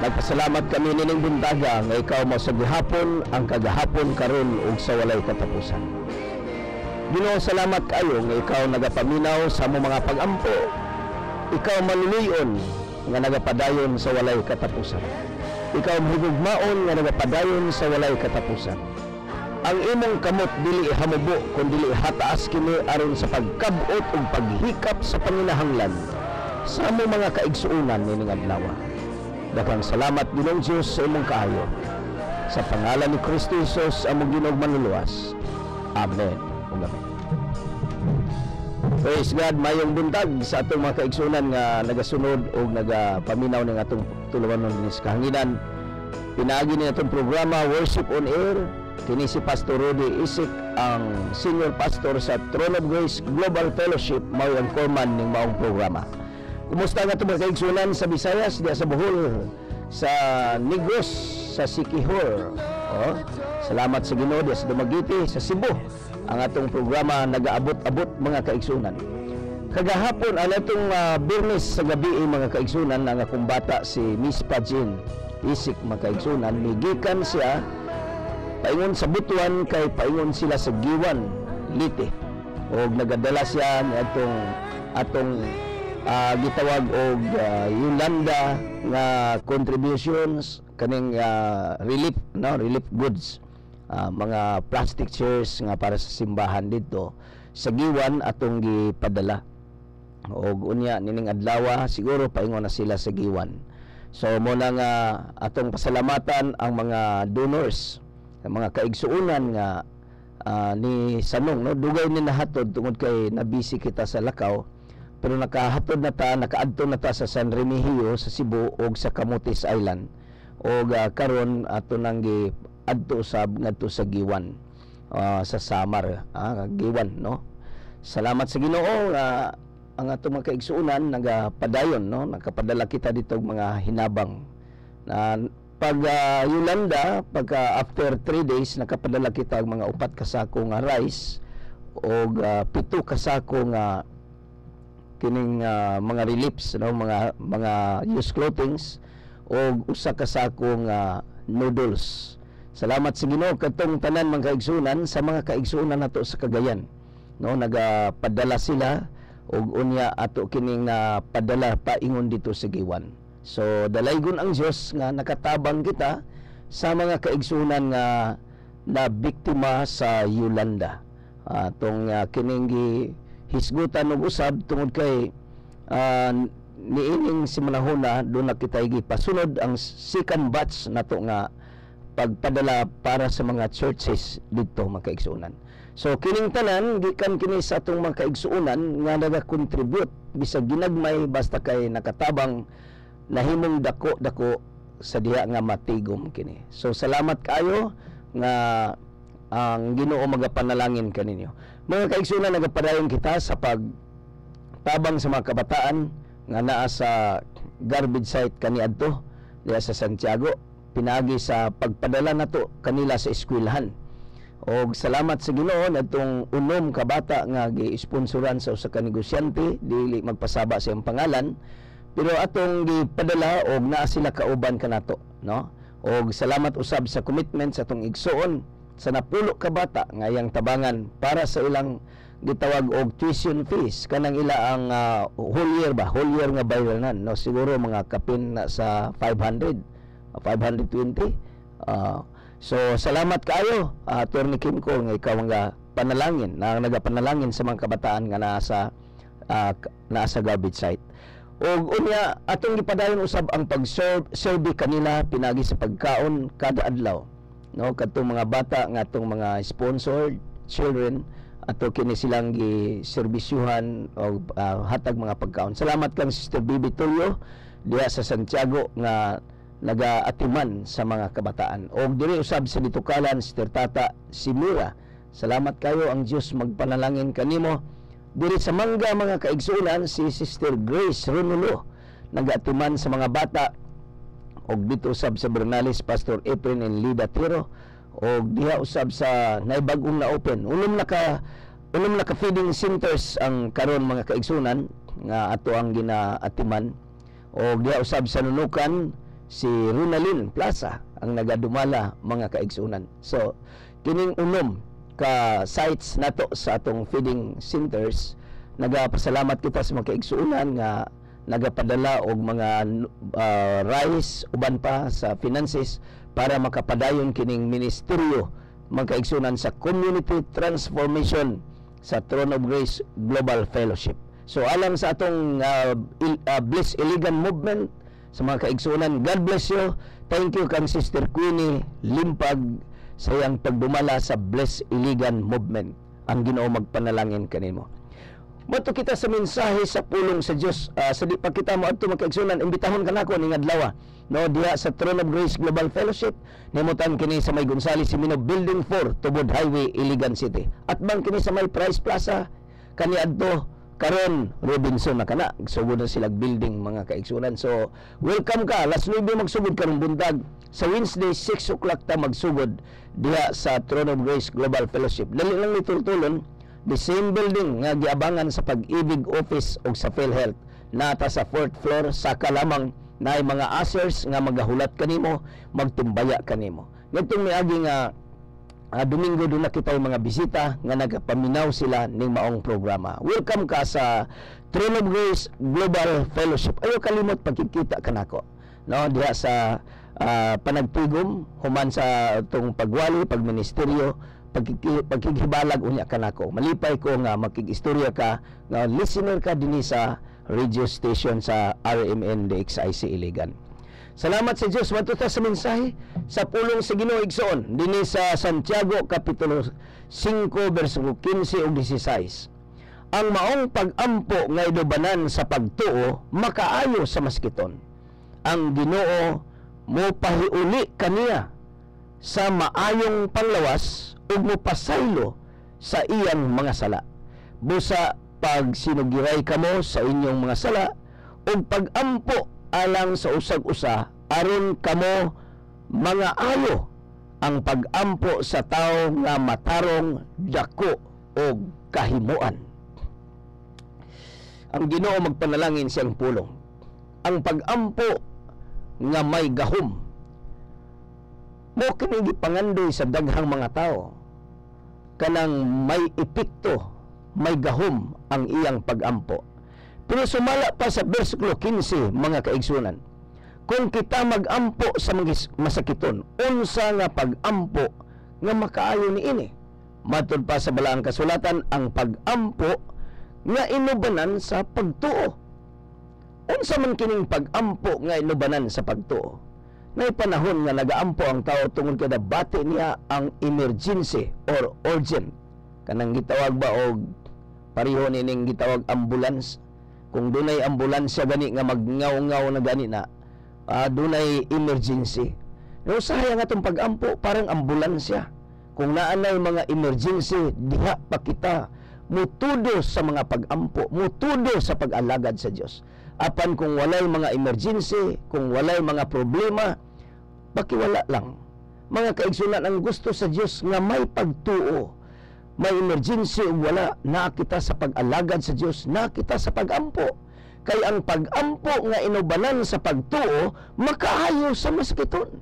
Nagpasalamat kami nining buntaga nga ikaw mo sa gihapon ang kagahapon karon ug sa walay katapusan. Ginoo, salamat kayo nga ikaw nagapaminaw sa among mga pag-ampo. Ikaw maluloyon nga nagapadayon sa walay katapusan. Ikaw higugmaon nga nagapadayon sa walay katapusan. Ang imong kamot dili hamubo kun dili hataas kini aron sa pagkabot ug paghikap sa panginahanglan sa among mga kaigsuonan nining adlaw. Daghang salamat Ginoong Diyos sa imong kaayo. Sa pangalan ni Kristo Jesus among Ginoong manluluwas. Amen. Amen. Praise God, mayong buntag sa atong mga kaigsuonan nga nagasunod o nagapaminaw ng atong tulumanon ni sa kahanginan. Pinaagi ni atong programa Worship on Air. Kini si Pastor Rudy Isik, ang Senior Pastor sa Throne of Grace Global Fellowship, mao ang korman ning maong programa. Kumusta nga ito mga kaigsunan sa Visayas, diya sa Bohol, sa Negros, sa Siquijor. Salamat sa Ginoo diya sa Dumaguete, sa Cebu. Ang atong programa nagaabot-abot mga kaigsunan. Kagahapon, ang atong Biyernes sa gabi mga kaigsunan, ang akong bata si Miss Pajin Isik mga kaigsunan, migikan siya, paingon sa Butuan kay paingon sila sa Giwan, Lite. O nagadala siya ni atong gitawag og Yolanda nga contributions kaning relief goods, mga plastic chairs nga para sa simbahan dito sa Giwan atong gipadala. Og unya nining adlaw siguro paingon na sila sa Giwan. So mo na nga atong pasalamatan ang mga donors, ang mga kaigsuonan nga ni Sanong, no, dugay ni nahatod tungod kay nabisi kita sa Lakaw. Pero nakahatod na ta, nakaadto na ta sa San Remigio sa Cebu o sa Camotes Island. O karon ato nang giadto ngadto sa Giwan, sa Samar, Giwan, no. Salamat sa Ginoo ang ato mga kaigsuonan nagapadayon, no, nakapadala kita dito mga hinabang. Pag Yolanda, pagka after 3 days nakapadala kita og mga 4 ka sako nga rice o 7 ka sako nga kining mga reliefs, no, mga used clothings o usa ka sako nga noodles. Salamat sa Ginoo katong tanan mga kaigsuonan sa mga kaigsuonan nato sa Cagayan, no, nagapadala sila og unya ato kining padala paingon dito sa Giwan. So dalaygon ang Dios nga nakatabang kita sa mga kaigsuonan nga na biktima sa Yolanda. Tong kining hisgutan og usab tungod kay niining si manahona doon na kita gipasunod ang second batch nato nga pagpadala para sa mga churches dito mga kaigsuonan. So kining tanan gikan kini sa atong mga kaigsuonan nga naga-contribute bisag ginagmay basta kay nakatabang nahimong dako-dako sa diha nga matigom kini. So salamat kayo nga ang Ginoo magapanalangin kaninyo. Mga kaigsuonan, nagapadayon kita sa pagtabang sa mga kabataan nga naa sa garbage site kaniadto diha sa Santiago, pinagi sa pagpadala nato kanila sa eskwelahan. Og salamat sa Ginoo natong unom ka bata nga gi-sponsoran sa usa ka negosyante, dili magpasaba sa iyang pangalan, pero atong gipadala og naa sila kauban kanato, no? Og salamat usab sa commitment sa atong igsuon sa napulo ka bata nga iyang tabangan para sa ilang gitawag og tuition fees kanang ila ang whole year nga bayaran, no? Siguro mga kapin na sa 500, 520. So salamat kaayo, Attorney Kim ko, nga ikaw nga panalangin na nagapanalangin sa mga kabataan nga nasa garbage site. Og unya atong gipadayon usab ang pag-survey kanila pinagi sa pagkaon kada adlaw, no? Kadtong mga bata nga atong mga sponsored children ato kini silang giserbisyuhan og hatag mga pagkaon. Salamat kang Sister Bibi Tulio diha sa Santiago nga nagaatiman sa mga kabataan. Og diri usab sa Bitukalan, Sister Tata Simura, salamat kayo, ang Dios magpanalangin kanimo. Diri sa Mangga mga kaigsunan, si Sister Grace Ronulo nagaatiman sa mga bata. Og dito usab sa Bernales, Pastor Efren and Lida Tiro. Og diha usab sa naibag-ong na open, unom na ka feeding centers ang karon mga kaigsunan nga ato ang ginaatiman. Og diha usab sa Nunukan, si Runalyn Plaza ang nagadumala mga kaigsunan. So kining unom ka sites nato sa atong feeding centers, nagapasalamat kita sa mga kaigsunan nga nagapadala og mga rice uban pa sa finances para makapadayon kining ministeryo mga kaigsunan sa community transformation sa Throne of Grace Global Fellowship. So alang sa atong Bless Iligan movement sa mga kaigsunan, God bless you. Thank you kang Sister Queenie Limpag sa iyang pagdumala sa Bless Iligan movement. Ang Ginoo magpanalangin kanimo. Moto kita sa mensahe sa pulong sa Dios. Sa di pa kita mo adto makaigsunan, imbitahon kanako ning adlaw, no, diha sa Throne of Grace Global Fellowship. Nimutan kini sa may Gonzales Simino Building 4, Tubod Highway, Iligan City. At bang kini sa may Price Plaza kaniadto karon Robinson na kana, sugod na sila building mga kaigsunan. So welcome ka, last 9 magsugod karong buntag. Sa Wednesday 6 o'clock ta magsugod diha sa Throne of Grace Global Fellowship. Dali lang ni tultulon, the same building nga giabangan sa Pag-ibig Office o sa PhilHealth. Nata sa 4th floor, saka lamang na mga ushers nga magahulat kanimo, magtumbaya kanimo. Nitong miagi nga Domingo doon na kita yung mga bisita nga nagapaminaw sila ning maong programa. Welcome ka sa Throne of Grace Global Fellowship. Ayaw kalimot pagkikita kanako, no, diha sa panagtigom human sa itong pagwali, pagministeryo, pagkikibalag unya kanako. Malipay ko nga makikistorya ka nga listener ka dinhi sa radio station sa RMN DXIC Iligan. Salamat sa Diyos. Matuta sa mensahe sa pulong sa Ginoo igsoon dinhi sa Santiago kapitulo 5 bersikulo 15 ug 16. Ang maong pag-ampo nga idubanan sa pagtuo makaayo sa maskiton. Ang Ginoo mopahiuli kaniya sa maayong panglawas ug mopasaylo sa iyang mga sala. Busa pag sinugiray kamo sa inyong mga sala ug pag-ampo alang sa usag-usa aron kamo mga ayo ang pag-ampo sa tao nga matarong dako o kahimuan. Ang Ginoo magpanalangin siyang pulong. Ang pag-ampo nga may gahom mo kini gipangandoy sa daghang mga tao, kanang may epekto, may gahom ang iyang pag-ampo. Pero sumala pa sa bersikulo 15 mga kaigsunan, kung kita mag-ampo sa masakiton, unsa nga pag-ampo nga makaayo niini. Matud pa sa balaang kasulatan, ang pag-ampo nga inubanan sa pagtuo. Unsa man kining pag-ampo nga inubanan sa pagtuo? May panahon nga nagaampo ang tao tungod kada bati niya ang emergency or urgent. Kanang gitawag ba og pareho nining gitawag ambulance. Kung dunay ambulansya gani nga magngaw-ngaw na gani na, dunay emergency. No, sayang atong pag-ampo parang ambulansya. Kung naanay mga emergency, diha pa kita mutudo sa mga pag-ampo, mutudo sa pag-alagad sa Dios. Apan kung walay mga emergency, kung walay mga problema, pakiwala lang. Mga kaigsunan, ang gusto sa Dios nga may pagtuo. May emergency o wala, na kita sa pag-alagad sa Dios, na kita sa pag-ampo. Kay ang pag-ampo nga inubanan sa pagtuo, makaayo sa masakiton.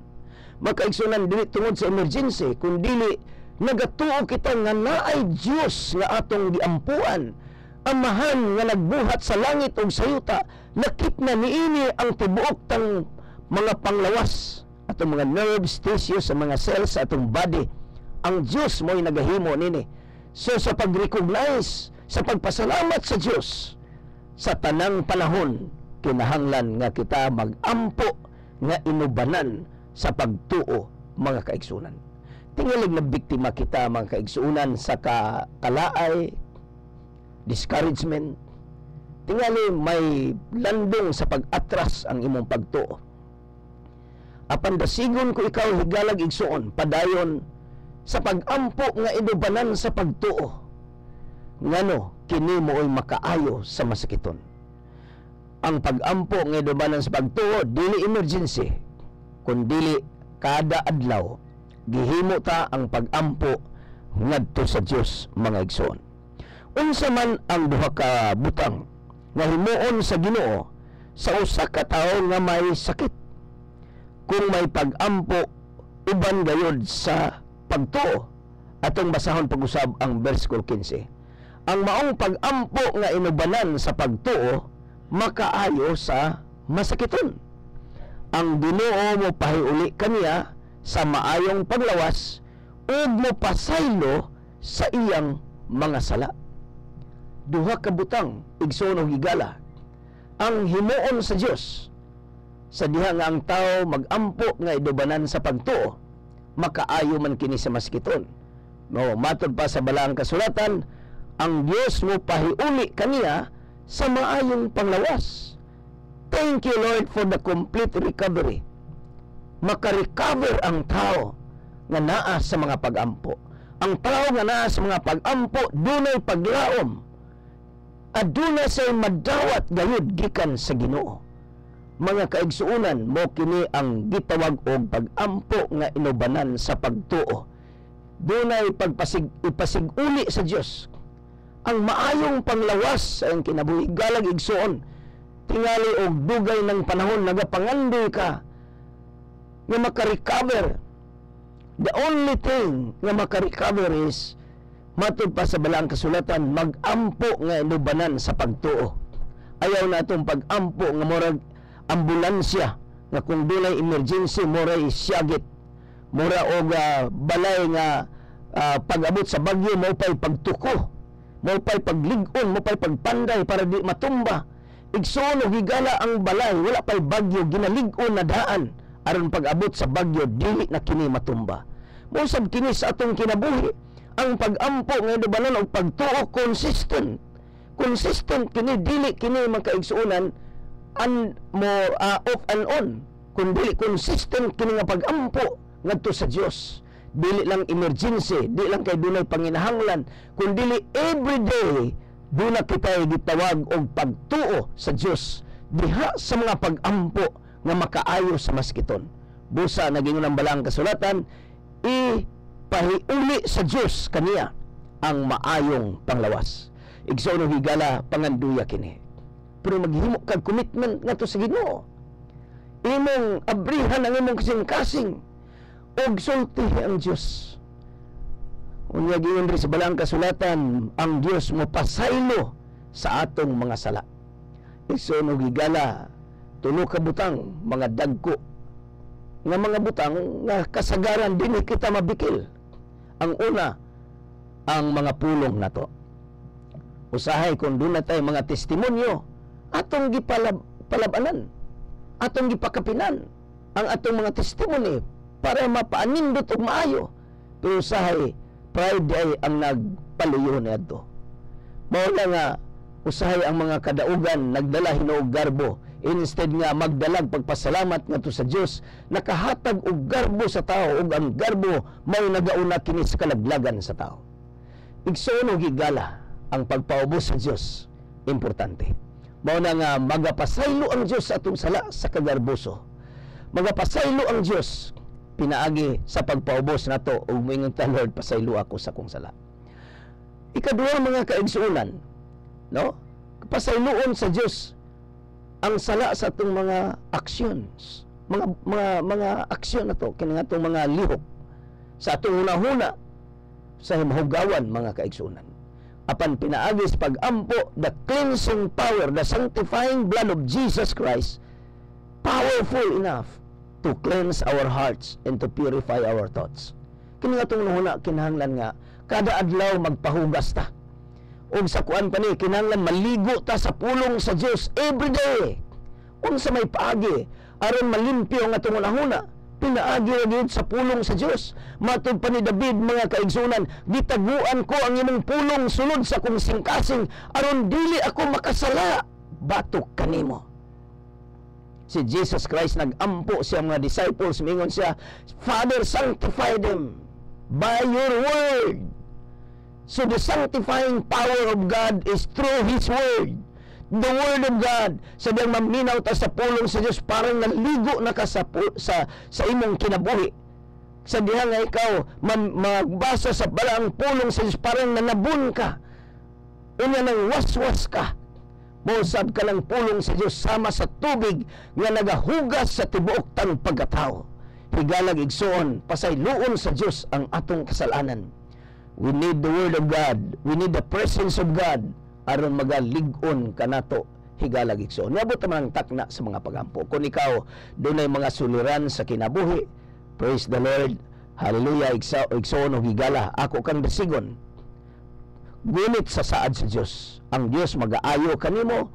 Makaigsunan dili tungod sa emergency, kung dili nagatuo kita nga naay Dios nga atong giampuan, amahan nga nagbuhat sa langit ug sa yuta, lakip na niini ang tibuok tang mga panglawas atong mga nerves, tissues sa mga cells sa atong body. Ang Dios mo'y nagahimo nini. So sa pag-recognize, sa pagpasalamat sa Dios, sa tanang panahon, kinahanglan nga kita mag-ampo nga inubanan sa pagtuo, mga kaigsunan. Tingalig na biktima kita, mga kaigsunan, sa kalaay, discouragement. Tingali may landong sa pag-atras ang imong pagtuo. Apan dasigon ko ikaw higalag igsuon, padayon sa pag-ampo nga inubanan sa pagtuo. Ngano, kini moo'y makaayo sa masakiton. Ang pag-ampo nga inubanan sa pagtuo, dili emergency, kundi kada adlaw, gihimo ta ang pag-ampo ngadto sa Dios, mga igsoon. Unsa man ang duha ka butang nga himuon sa Ginoo sa usa ka tawo nga may sakit, kung may pag-ampo uban gayud sa pagtuo, atong basahon pag-usab ang bersikulo 15. Ang maong pag-ampo nga inubanan sa pagtuo makaayo sa masakiton. Ang Ginoo mo pahiuli kaniya sa maayong paglawas ug mo pasaylo sa iyang mga sala. Duha ka butang igsoon ug higala ang himuon sa Dios sa diha nga ang tao mag-ampo nga inubanan sa pagtuo, makaayo man kini sa masakiton. No, matod pa sa balaang kasulatan, ang Dios mo pahiuli kaniya sa maayong panglawas. Thank you, Lord, for the complete recovery. Makarecover ang tao nga naa sa mga pag-ampo. Ang tao nga naa sa mga pag-ampo, dunay paglaom. At dunay say madawat gayud gikan sa Ginoo. Mga kaigsuunan, mo kini ang gitawag og pag-ampo nga inubanan sa pagtuo. Dunay ipasiguli sa Dios ang maayong panglawas ang kinabuhi. Galag igsuon, tingali og dugay ng panahon nagapangandoy ka nga makarecover. The only thing nga makarecover is, matod pa sa balaang kasulatan, mag-ampo nga inubanan sa pagtuo. Ayaw na itong pag-ampo nga murag ambulansya nga kung dunay emergency moray siyagit, mura og balay nga pag-abot sa bagyo mo pay pagtuko, mo pay paglig-on, mo pay pagpanday para di matumba. Igsoon og higala ang balay, wala pay bagyo, ginalig-on na daan aron pag-abot sa bagyo dili na kini matumba. Mo sab kini sa atong kinabuhi, ang pag-ampo nga inubanan og pagtuo consistent kini, dili kini makaigsuonan off and on, kundi consistent kini nga pag-ampo ngadto sa Dios. Dili lang emergency, dili lang kay dunay panginahanglan, kundi everyday duna kita gitawag og pagtuo sa Dios diha sa mga pag-ampo nga makaayo sa maskiton. Busa naging ng balaang kasulatan, ipahiuli sa Dios kaniya ang maayong panglawas. Igsoon og higala panganduya kini. Pero maghimo kag commitment ngadto sa Ginoo. Imong abrihan ang imong kasing-kasing og sultihi ang Dios. Unya giyon ri sa balaang kasulatan, ang Dios mo pasaylo sa atong mga sala. Igsoon og higala, tulo ka butang, mga dagko nga mga butang nga kasagaran dinhi kita mabikil. Ang una, ang mga pulong nato. Usahay kung doon na tayo mga testimonyo, atong gipalabanan, atong gipakapinan ang atong mga testimony para mapaanindot og maayo. Pero usahay, pride ay ang nagpaluyo niadto. Mao nga usahay ang mga kadaugan nagdala hinuog garbo, instead nga magdalag pagpasalamat ngadto sa Dios, nakahatag og garbo sa tao, ug ang garbo mao nagauna kini sa kalaglagan sa tao. Igsoon og higala ang pagpaubos sa Dios importante. Mao na nga magapasaylo ang Dios sa atong sala sa kagarboso. Magapasaylo ang Dios pinaagi sa pagpaubos nato, ug moingon ta, Lord, pasaylo ako sa kong sala. Ikaduha, mga kaigsuonan, no? Pasayloon sa Dios ang sala sa atong mga actions, mga aksyon nato kini atong mga lihok sa atong hunahuna sa himhugawan mga kaigsunan. Apan pinaagi sa pag-ampo, the cleansing power, the sanctifying blood of Jesus Christ, powerful enough to cleanse our hearts and to purify our thoughts. Kini nga itong nahuna, kinahanglan nga, kada adlaw magpahugas ta. O sa kuan pa ni, kinahanglan maligo ta sa pulong sa Diyos every day. Unsa may paagi, aron malimpyo nga itong nahuna, pinaagi rin sa pulong sa Diyos. Matod pa ni David, mga kaigsunan, gitaguan ko ang imong pulong sulod sa kong singkasing, aron dili ako makasala, batok kanimo. Si Jesus Christ nag-ampo siya mga disciples, mingon siya, Father, sanctify them by your word. So the sanctifying power of God is through His word. The word of God, sabiang maminaw ta sa pulong sa Diyos, parang naligo na ka sa imong kinabuhi. Sa diha nga ikaw magbasa sa balang pulong sa Diyos, parang nanabun ka. Unya nang waswas ka. Mausab ka ng pulong sa Diyos sama sa tubig nga nagahugas sa tibuok tang pagkatao. Higalag igsoon, pasayloon sa Diyos ang atong kasalanan. We need the word of God. We need the presence of God aron magalig-on kanato higalag igsoon. Nabot man ang takna sa mga pagampo. Kung ikaw dunay mga suliran sa kinabuhi, praise the Lord, hallelujah, igsoon o higala, ako kang dasigon. Gunit sa saad sa Dios, ang Dios mag-aayo kanimo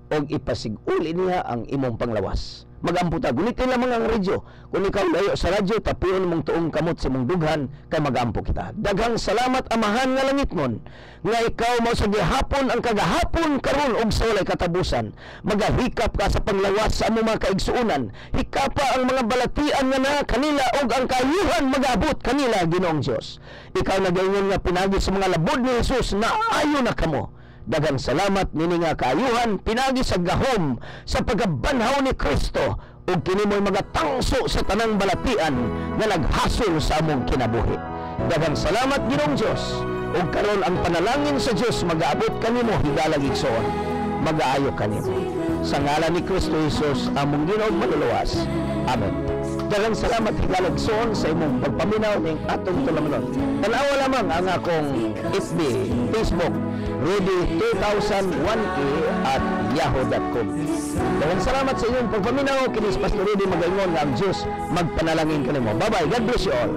og ipasiguli niya ang imong panglawas. Magamputa, gunitin lamang ang radyo. Kung ikaw layo sa radyo, tapuin mong tuong kamot sa mong dughan, kay magampo kita. Daghang salamat, Amahan nga langitnon, nga ikaw mo sa gihapon ang kagahapon karon og sa walay katabusan. Magahikap ka sa panglawas sa among mga kaigsuunan. Hikapa ang mga balatian nga na kanila og ang kaayuhan magabot kanila, Ginoong Dios. Ikaw nagaingon nga pinagi sa mga labod ni Jesus na ayo na kamo. Daghang salamat nini nga kaayuhan pinagi sa gahom sa pagkabanhaw ni Kristo ug kini mo'y magatangso sa tanang balatian nga naghasol sa among kinabuhi. Daghang salamat, Ginoong Dios, ug karon ang panalangin sa Dios magaabot kanimo higalag igsoon. Magaayo kanimo sa ngalan ni Kristo Jesus among Ginoong manluluwas. Amen. Daghang salamat higalag igsoon sa imong pagpaminaw ning atong tulumanon. Tanawa lamang ang akong FB, Facebook, Rudy2001e@yahoo.com. Daghang salamat sa inyong pagpaminaw. Kini si Pastor Rudy magaingon nga ang Dios magpanalangin kanimo. Bye-bye. God bless you all.